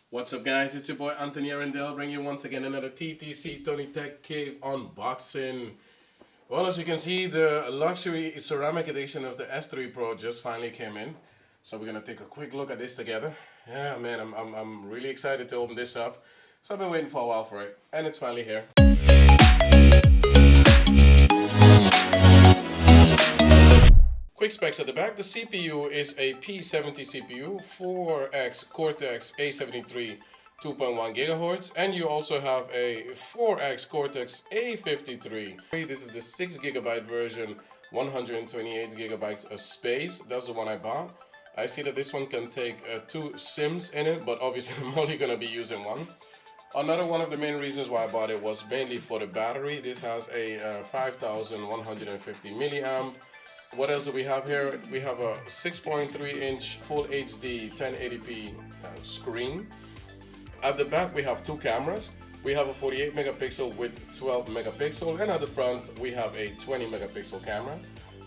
What's up, guys? It's your boy Anthony Arundel, bringing you once again another TTC Toni-Tech Cave unboxing. Well, as you can see, the luxury ceramic edition of the S3 Pro just finally came in. So we're gonna take a quick look at this together. Yeah, man, I'm really excited to open this up. So I've been waiting for a while for it, and it's finally here. Quick specs at the back. The CPU is a P70 CPU, 4X Cortex A73 2.1 GHz, and you also have a 4X Cortex A53. This is the 6 GB version, 128 GB of space. That's the one I bought. I see that this one can take 2 SIMs in it, but obviously I'm only going to be using one. Another one of the main reasons why I bought it was mainly for the battery. This has a 5150 milliamp. What else do we have here? We have a 6.3-inch Full HD 1080p screen. At the back we have 2 cameras. We have a 48 megapixel with 12 megapixel, and at the front we have a 20 megapixel camera.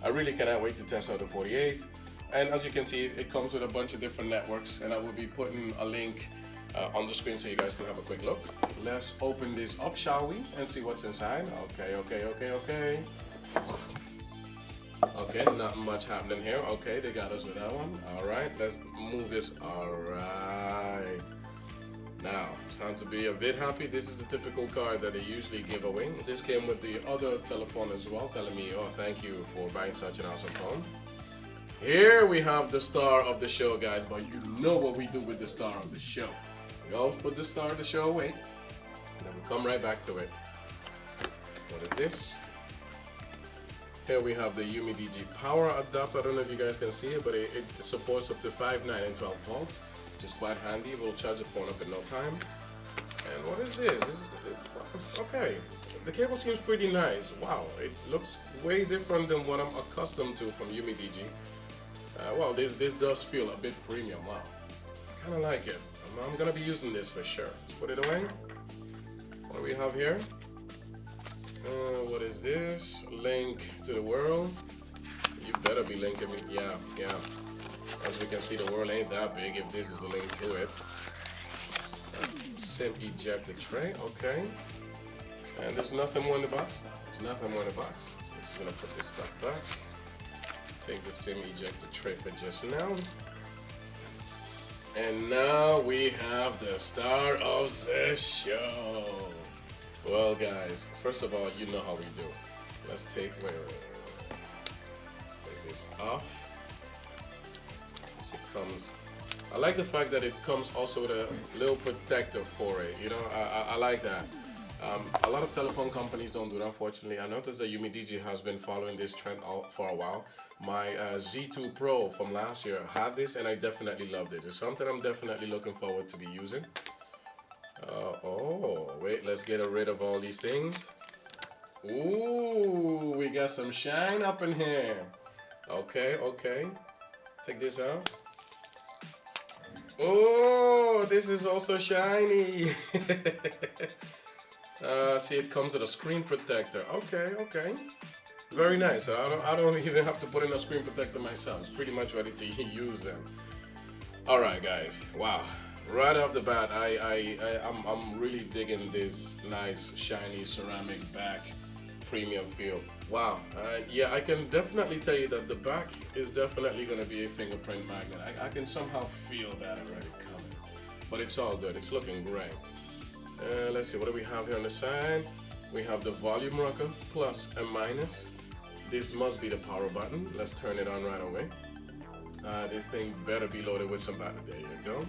I really cannot wait to test out the 48. And as you can see, it comes with a bunch of different networks, and I will be putting a link on the screen so you guys can have a quick look. Let's open this up, shall we, and see what's inside. Okay. Okay, not much happening here. Okay, they got us with that one. Alright, let's move this. Alright. Now, it's time to be a bit happy. This is the typical card that they usually give away. This came with the other telephone as well, telling me, oh, thank you for buying such an awesome phone. Here we have the star of the show, guys, but you know what we do with the star of the show. We always put the star of the show away, and then we come right back to it. What is this? Here we have the Umidigi power adapter. I don't know if you guys can see it, but it supports up to 5, 9, and 12 volts, which is quite handy. We'll charge the phone up in no time. And what is this? Okay, the cable seems pretty nice. Wow, it looks way different than what I'm accustomed to from Umidigi. Well, this does feel a bit premium. Wow, I kind of like it. I'm gonna be using this for sure. Let's put it away. What do we have here? What is this? Link to the world. You better be linking me. Yeah. As we can see, the world ain't that big if this is a link to it. SIM ejector tray. Okay. And there's nothing more in the box. There's nothing more in the box. So I'm just gonna put this stuff back. Take the SIM ejector tray for just now. And now we have the star of the show. Well, guys, first of all, you know how we do. Let's take, wait. Let's take this off. As it comes, I like the fact that it comes also with a little protector for it. You know, I like that. A lot of telephone companies don't do that, unfortunately. I noticed that Umidigi has been following this trend for a while. My Z2 Pro from last year had this, and I definitely loved it. It's something I'm definitely looking forward to be using. Oh, wait, let's get rid of all these things. Ooh, we got some shine up in here. Okay. Take this out. Oh, this is also shiny. See, it comes with a screen protector. Okay. Very nice. I don't even have to put in a screen protector myself. It's pretty much ready to use them. Alright, guys. Wow. Right off the bat, I'm really digging this nice shiny ceramic back premium feel. Wow. Yeah, I can definitely tell you that the back is definitely going to be a fingerprint magnet. I can somehow feel that already coming. But it's all good. It's looking great. Let's see, what do we have here on the side? We have the volume rocker, plus and minus. This must be the power button. Let's turn it on right away. This thing better be loaded with some battery. There you go.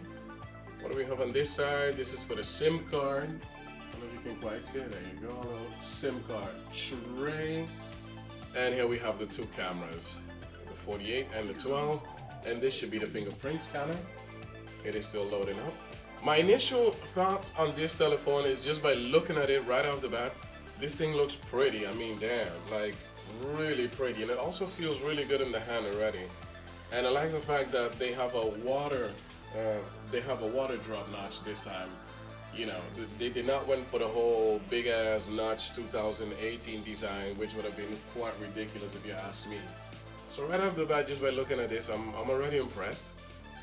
What do we have on this side? This is for the SIM card. I don't know if you can quite see it. There you go. A little SIM card tray. And here we have the 2 cameras, the 48 and the 12. And this should be the fingerprint scanner. It is still loading up. My initial thoughts on this telephone is just by looking at it right off the bat, this thing looks pretty. I mean, damn, like really pretty. And it also feels really good in the hand already. And I like the fact that they have a water drop notch this time. You know, they did not went for the whole big ass notch 2018 design, which would have been quite ridiculous if you ask me. So right off the bat, just by looking at this, I'm already impressed.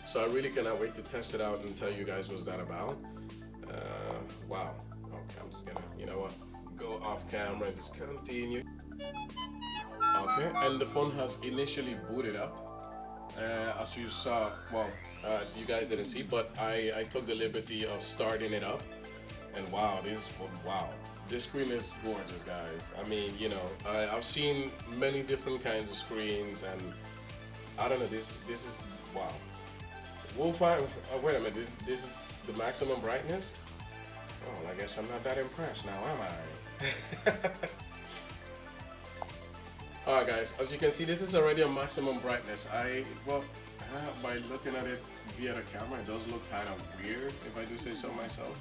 So I really cannot wait to test it out and tell you guys what's that about. Wow. Okay, I'm just gonna, you know what, go off camera and just continue. Okay, and the phone has initially booted up. As you saw, well, you guys didn't see, but I took the liberty of starting it up. And wow, this screen is gorgeous, guys. I mean, you know, I've seen many different kinds of screens, and I don't know, this is, wow. We'll find, wait a minute, this is the maximum brightness? Oh, I guess I'm not that impressed now, am I? Alright guys, as you can see, this is already a maximum brightness. By looking at it via the camera, it does look kind of weird, if I do say so myself.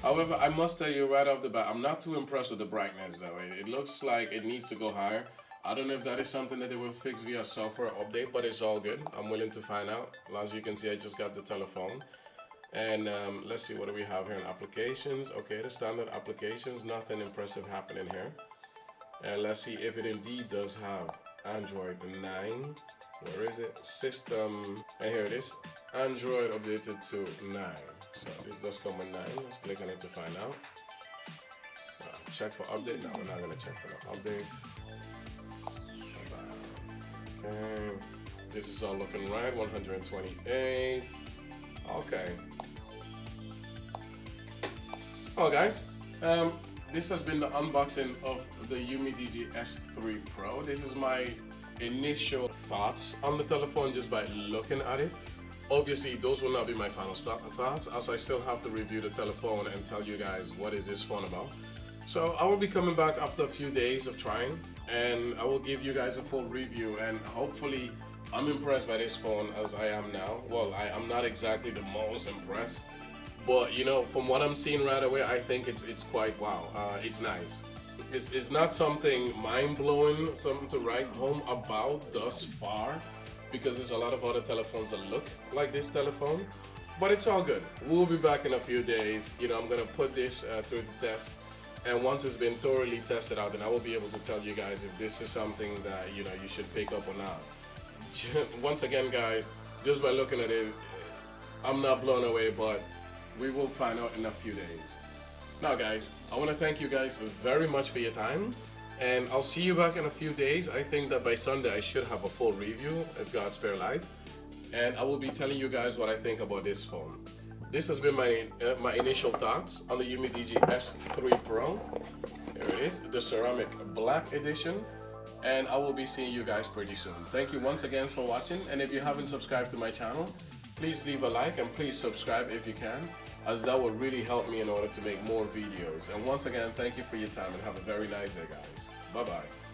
However, I must tell you right off the bat, I'm not too impressed with the brightness though. It looks like it needs to go higher. I don't know if that is something that they will fix via software update, but it's all good. I'm willing to find out. As you can see, I just got the telephone. And let's see, what do we have here in applications? Okay, the standard applications, nothing impressive happening here. And let's see if it indeed does have Android 9. Where is it? System, and here it is. Android updated to 9. So this does come with 9. Let's click on it to find out. Check for update. No, we're not gonna check for the updates. Okay, this is all looking right. 128. Okay. Oh, guys, this has been the unboxing of the Umidigi S3 Pro. This is my initial thoughts on the telephone just by looking at it. Obviously, those will not be my final thoughts, as I still have to review the telephone and tell you guys what is this phone about. So I will be coming back after a few days of trying, and I will give you guys a full review, and hopefully I'm impressed by this phone as I am now. Well, I'm not exactly the most impressed, but you know, from what I'm seeing right away, I think it's quite wow. It's nice. It's not something mind-blowing, something to write home about thus far, because there's a lot of other telephones that look like this telephone, but it's all good. We'll be back in a few days. You know, I'm gonna put this through the test, and once it's been thoroughly tested out, then I will be able to tell you guys if this is something that, you know, you should pick up or not. Once again, guys, just by looking at it, I'm not blown away, but we will find out in a few days. Now, guys, I want to thank you guys very much for your time, and I'll see you back in a few days. I think that by Sunday I should have a full review if God spare life, and I will be telling you guys what I think about this phone. This has been my initial thoughts on the Umidigi S3 Pro. Here it is, the ceramic black edition. And I will be seeing you guys pretty soon. Thank you once again for watching, and if you haven't subscribed to my channel, please leave a like and please subscribe if you can, as that will really help me in order to make more videos. And once again, thank you for your time and have a very nice day, guys. Bye bye.